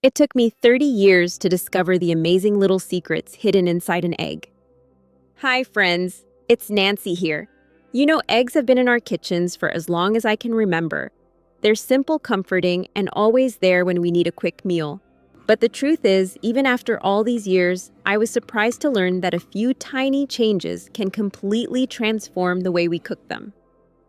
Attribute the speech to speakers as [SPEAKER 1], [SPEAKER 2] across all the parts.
[SPEAKER 1] It took me 30 years to discover the amazing little secrets hidden inside an egg. Hi, friends. It's Nancy here. You know, eggs have been in our kitchens for as long as I can remember. They're simple, comforting, and always there when we need a quick meal. But the truth is, even after all these years, I was surprised to learn that a few tiny changes can completely transform the way we cook them.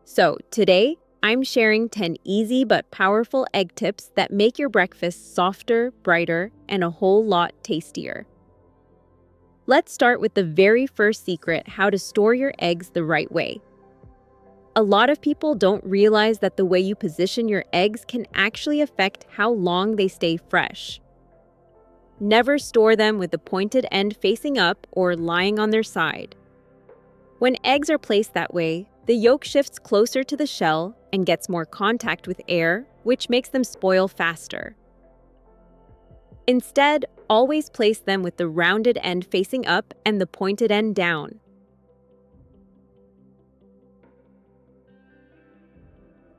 [SPEAKER 1] So, today, I'm sharing 10 easy but powerful egg tips that make your breakfast softer, brighter, and a whole lot tastier. Let's start with the very first secret: how to store your eggs the right way. A lot of people don't realize that the way you position your eggs can actually affect how long they stay fresh. Never store them with the pointed end facing up or lying on their side. When eggs are placed that way, the yolk shifts closer to the shell and gets more contact with air, which makes them spoil faster. Instead, always place them with the rounded end facing up and the pointed end down.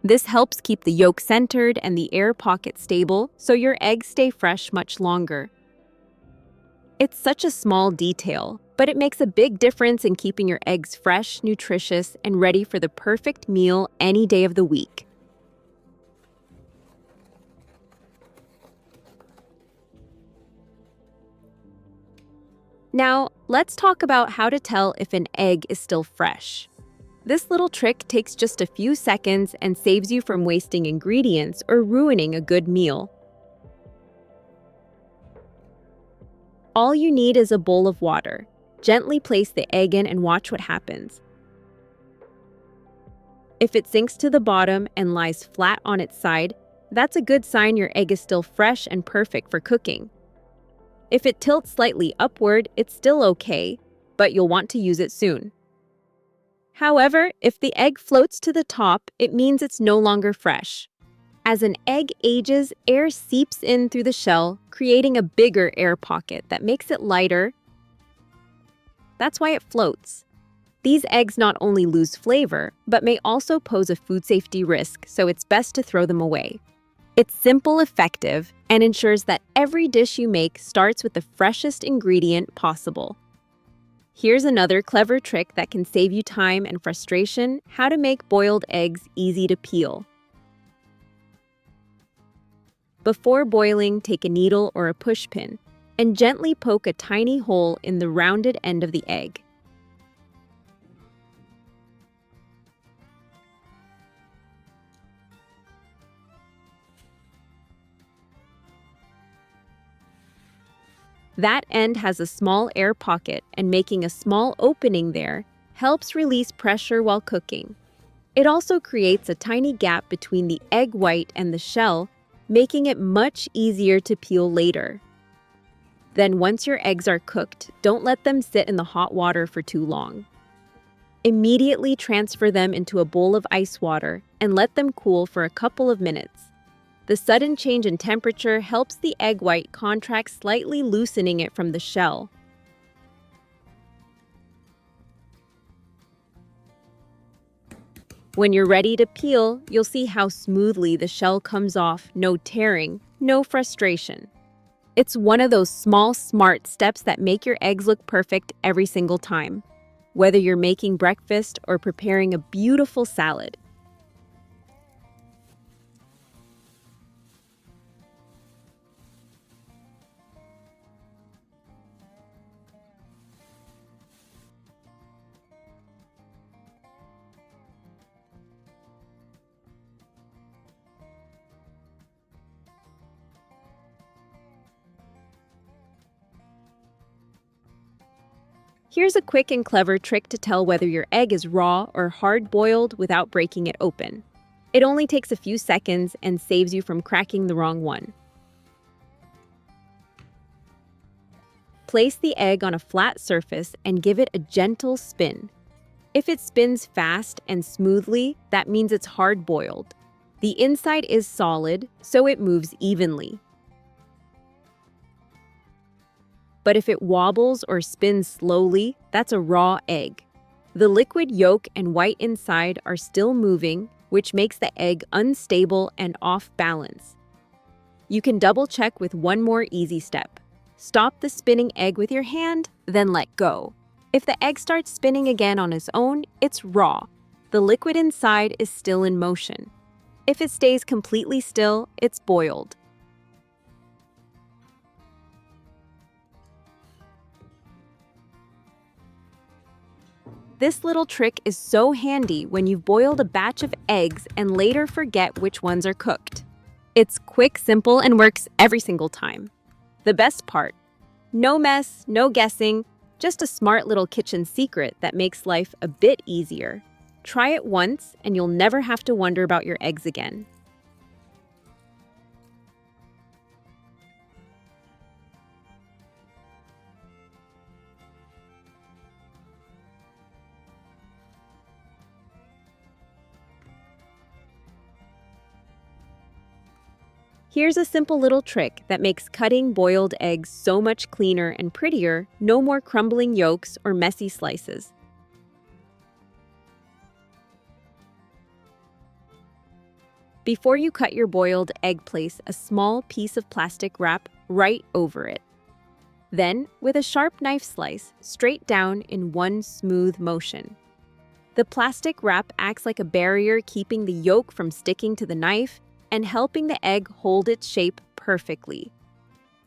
[SPEAKER 1] This helps keep the yolk centered and the air pocket stable, so your eggs stay fresh much longer. It's such a small detail, but it makes a big difference in keeping your eggs fresh, nutritious, and ready for the perfect meal any day of the week. Now, let's talk about how to tell if an egg is still fresh. This little trick takes just a few seconds and saves you from wasting ingredients or ruining a good meal. All you need is a bowl of water. Gently place the egg in and watch what happens. If it sinks to the bottom and lies flat on its side, that's a good sign your egg is still fresh and perfect for cooking. If it tilts slightly upward, it's still okay, but you'll want to use it soon. However, if the egg floats to the top, it means it's no longer fresh. As an egg ages, air seeps in through the shell, creating a bigger air pocket that makes it lighter. That's why it floats. These eggs not only lose flavor, but may also pose a food safety risk, so it's best to throw them away. It's simple, effective, and ensures that every dish you make starts with the freshest ingredient possible. Here's another clever trick that can save you time and frustration: how to make boiled eggs easy to peel. Before boiling, take a needle or a pushpin and gently poke a tiny hole in the rounded end of the egg. That end has a small air pocket, and making a small opening there helps release pressure while cooking. It also creates a tiny gap between the egg white and the shell, making it much easier to peel later. Then once your eggs are cooked, don't let them sit in the hot water for too long. Immediately transfer them into a bowl of ice water and let them cool for a couple of minutes. The sudden change in temperature helps the egg white contract slightly, loosening it from the shell. When you're ready to peel, you'll see how smoothly the shell comes off, no tearing, no frustration. It's one of those small, smart steps that make your eggs look perfect every single time, whether you're making breakfast or preparing a beautiful salad. Here's a quick and clever trick to tell whether your egg is raw or hard-boiled without breaking it open. It only takes a few seconds and saves you from cracking the wrong one. Place the egg on a flat surface and give it a gentle spin. If it spins fast and smoothly, that means it's hard-boiled. The inside is solid, so it moves evenly. But if it wobbles or spins slowly, that's a raw egg. The liquid yolk and white inside are still moving, which makes the egg unstable and off balance. You can double-check with one more easy step. Stop the spinning egg with your hand, then let go. If the egg starts spinning again on its own, it's raw. The liquid inside is still in motion. If it stays completely still, it's boiled. This little trick is so handy when you've boiled a batch of eggs and later forget which ones are cooked. It's quick, simple, and works every single time. The best part: no mess, no guessing, just a smart little kitchen secret that makes life a bit easier. Try it once and you'll never have to wonder about your eggs again. Here's a simple little trick that makes cutting boiled eggs so much cleaner and prettier. No more crumbling yolks or messy slices. Before you cut your boiled egg, place a small piece of plastic wrap right over it. Then, with a sharp knife, slice straight down in one smooth motion. The plastic wrap acts like a barrier, keeping the yolk from sticking to the knife and helping the egg hold its shape perfectly.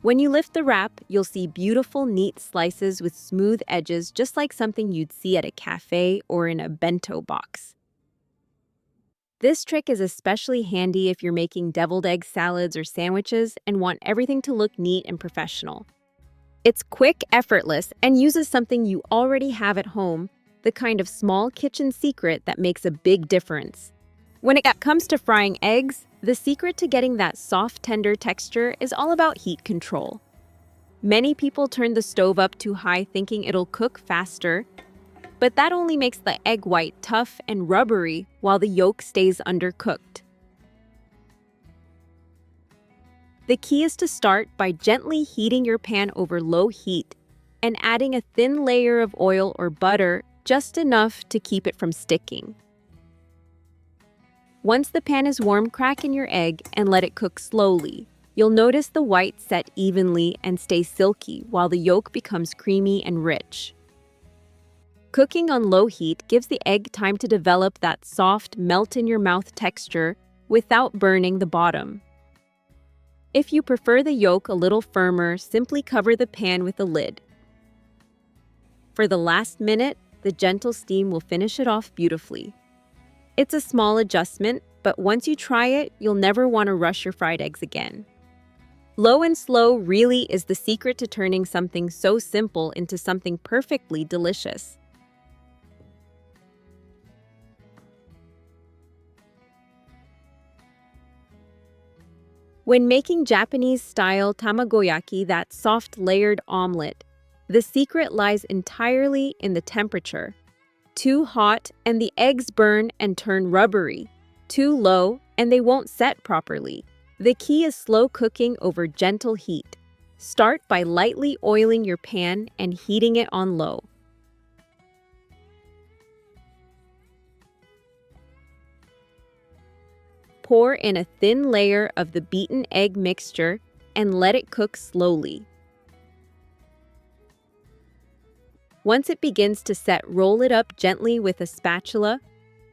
[SPEAKER 1] When you lift the wrap, you'll see beautiful, neat slices with smooth edges, just like something you'd see at a cafe or in a bento box. This trick is especially handy if you're making deviled egg salads or sandwiches and want everything to look neat and professional. It's quick, effortless, and uses something you already have at home, the kind of small kitchen secret that makes a big difference. When it comes to frying eggs, the secret to getting that soft, tender texture is all about heat control. Many people turn the stove up too high thinking it'll cook faster, but that only makes the egg white tough and rubbery while the yolk stays undercooked. The key is to start by gently heating your pan over low heat and adding a thin layer of oil or butter, just enough to keep it from sticking. Once the pan is warm, crack in your egg and let it cook slowly. You'll notice the white set evenly and stay silky while the yolk becomes creamy and rich. Cooking on low heat gives the egg time to develop that soft, melt-in-your-mouth texture without burning the bottom. If you prefer the yolk a little firmer, simply cover the pan with a lid. For the last minute, the gentle steam will finish it off beautifully. It's a small adjustment, but once you try it, you'll never want to rush your fried eggs again. Low and slow really is the secret to turning something so simple into something perfectly delicious. When making Japanese-style tamagoyaki, that soft layered omelet, the secret lies entirely in the temperature. Too hot and the eggs burn and turn rubbery. Too low and they won't set properly. The key is slow cooking over gentle heat. Start by lightly oiling your pan and heating it on low. Pour in a thin layer of the beaten egg mixture and let it cook slowly. Once it begins to set, roll it up gently with a spatula,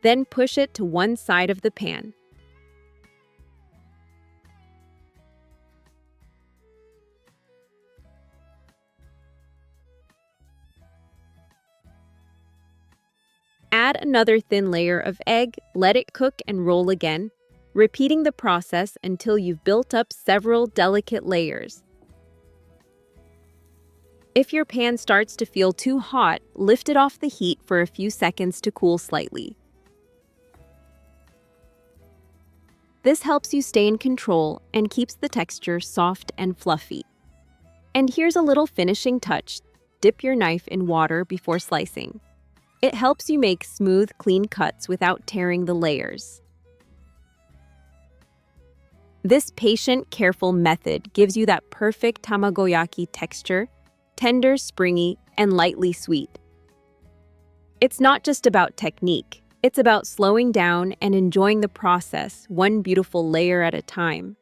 [SPEAKER 1] then push it to one side of the pan. Add another thin layer of egg, let it cook and roll again, repeating the process until you've built up several delicate layers. If your pan starts to feel too hot, lift it off the heat for a few seconds to cool slightly. This helps you stay in control and keeps the texture soft and fluffy. And here's a little finishing touch: dip your knife in water before slicing. It helps you make smooth, clean cuts without tearing the layers. This patient, careful method gives you that perfect tamagoyaki texture, tender, springy, and lightly sweet. It's not just about technique, it's about slowing down and enjoying the process, one beautiful layer at a time.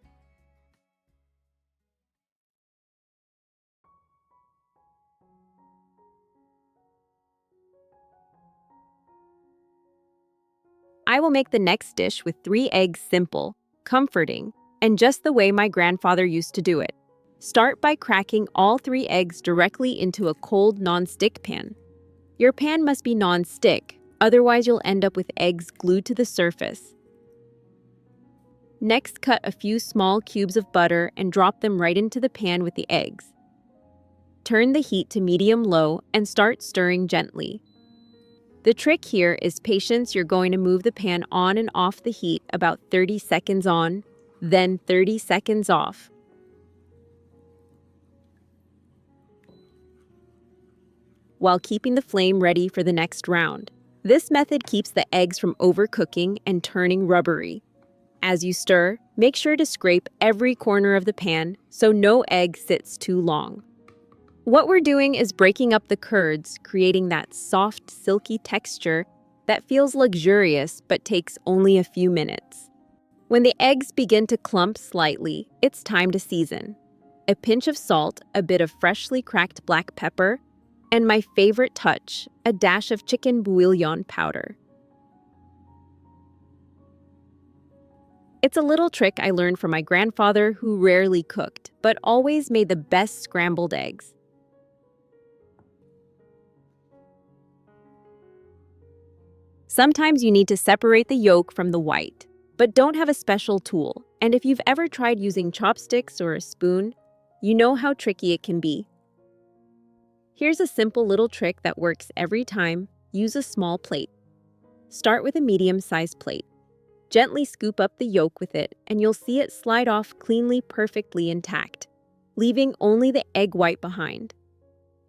[SPEAKER 1] I will make the next dish with 3 eggs simple, comforting, and just the way my grandfather used to do it. Start by cracking all 3 eggs directly into a cold non-stick pan. Your pan must be non-stick, otherwise you'll end up with eggs glued to the surface. Next, cut a few small cubes of butter and drop them right into the pan with the eggs. Turn the heat to medium-low and start stirring gently. The trick here is patience. You're going to move the pan on and off the heat about 30 seconds on, then 30 seconds off. While keeping the flame ready for the next round. This method keeps the eggs from overcooking and turning rubbery. As you stir, make sure to scrape every corner of the pan so no egg sits too long. What we're doing is breaking up the curds, creating that soft, silky texture that feels luxurious but takes only a few minutes. When the eggs begin to clump slightly, it's time to season. A pinch of salt, a bit of freshly cracked black pepper, and my favorite touch, a dash of chicken bouillon powder. It's a little trick I learned from my grandfather, who rarely cooked, but always made the best scrambled eggs. Sometimes you need to separate the yolk from the white, but don't have a special tool. And if you've ever tried using chopsticks or a spoon, you know how tricky it can be. Here's a simple little trick that works every time. Use a small plate. Start with a medium-sized plate. Gently scoop up the yolk with it, and you'll see it slide off cleanly, perfectly intact, leaving only the egg white behind.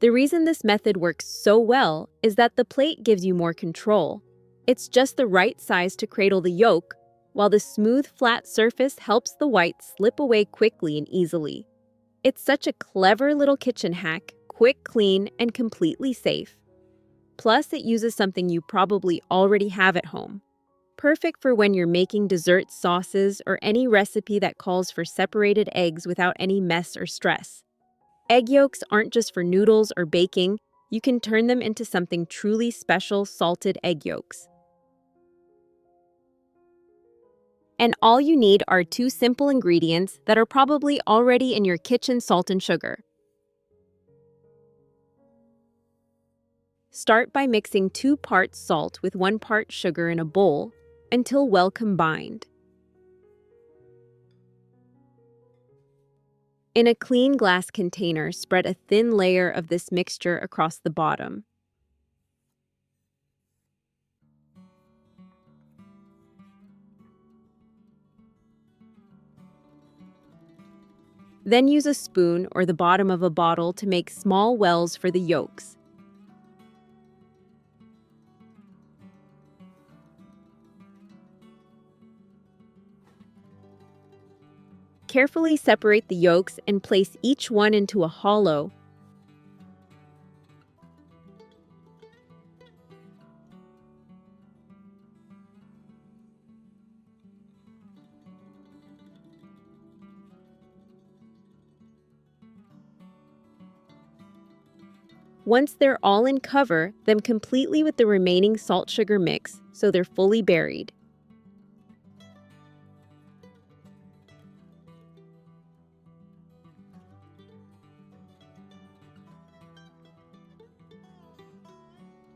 [SPEAKER 1] The reason this method works so well is that the plate gives you more control. It's just the right size to cradle the yolk, while the smooth, flat surface helps the white slip away quickly and easily. It's such a clever little kitchen hack, quick, clean, and completely safe. Plus, it uses something you probably already have at home. Perfect for when you're making desserts, sauces, or any recipe that calls for separated eggs without any mess or stress. Egg yolks aren't just for noodles or baking. You can turn them into something truly special: salted egg yolks. And all you need are 2 simple ingredients that are probably already in your kitchen: salt and sugar. Start by mixing 2 parts salt with 1 part sugar in a bowl until well combined. In a clean glass container, spread a thin layer of this mixture across the bottom. Then use a spoon or the bottom of a bottle to make small wells for the yolks. Carefully separate the yolks and place each one into a hollow. Once they're all in, cover them completely with the remaining salt-sugar mix so they're fully buried.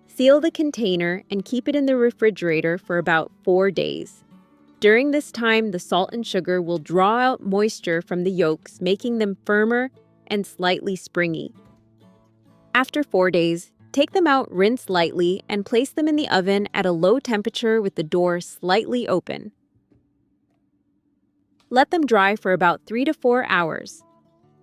[SPEAKER 1] Seal the container and keep it in the refrigerator for about 4 days. During this time, the salt and sugar will draw out moisture from the yolks, making them firmer and slightly springy. After 4 days, take them out, rinse lightly, and place them in the oven at a low temperature with the door slightly open. Let them dry for about 3 to 4 hours.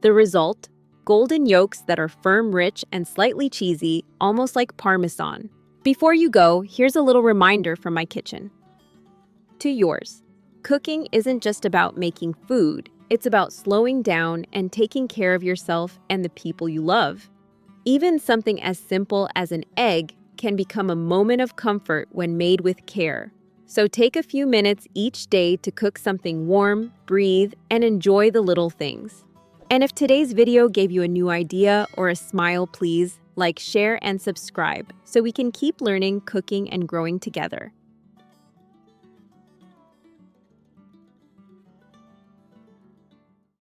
[SPEAKER 1] The result? Golden yolks that are firm, rich, and slightly cheesy, almost like Parmesan. Before you go, here's a little reminder from my kitchen to yours. Cooking isn't just about making food, it's about slowing down and taking care of yourself and the people you love. Even something as simple as an egg can become a moment of comfort when made with care. So take a few minutes each day to cook something warm, breathe, and enjoy the little things. And if today's video gave you a new idea or a smile, please like, share, and subscribe so we can keep learning, cooking, and growing together.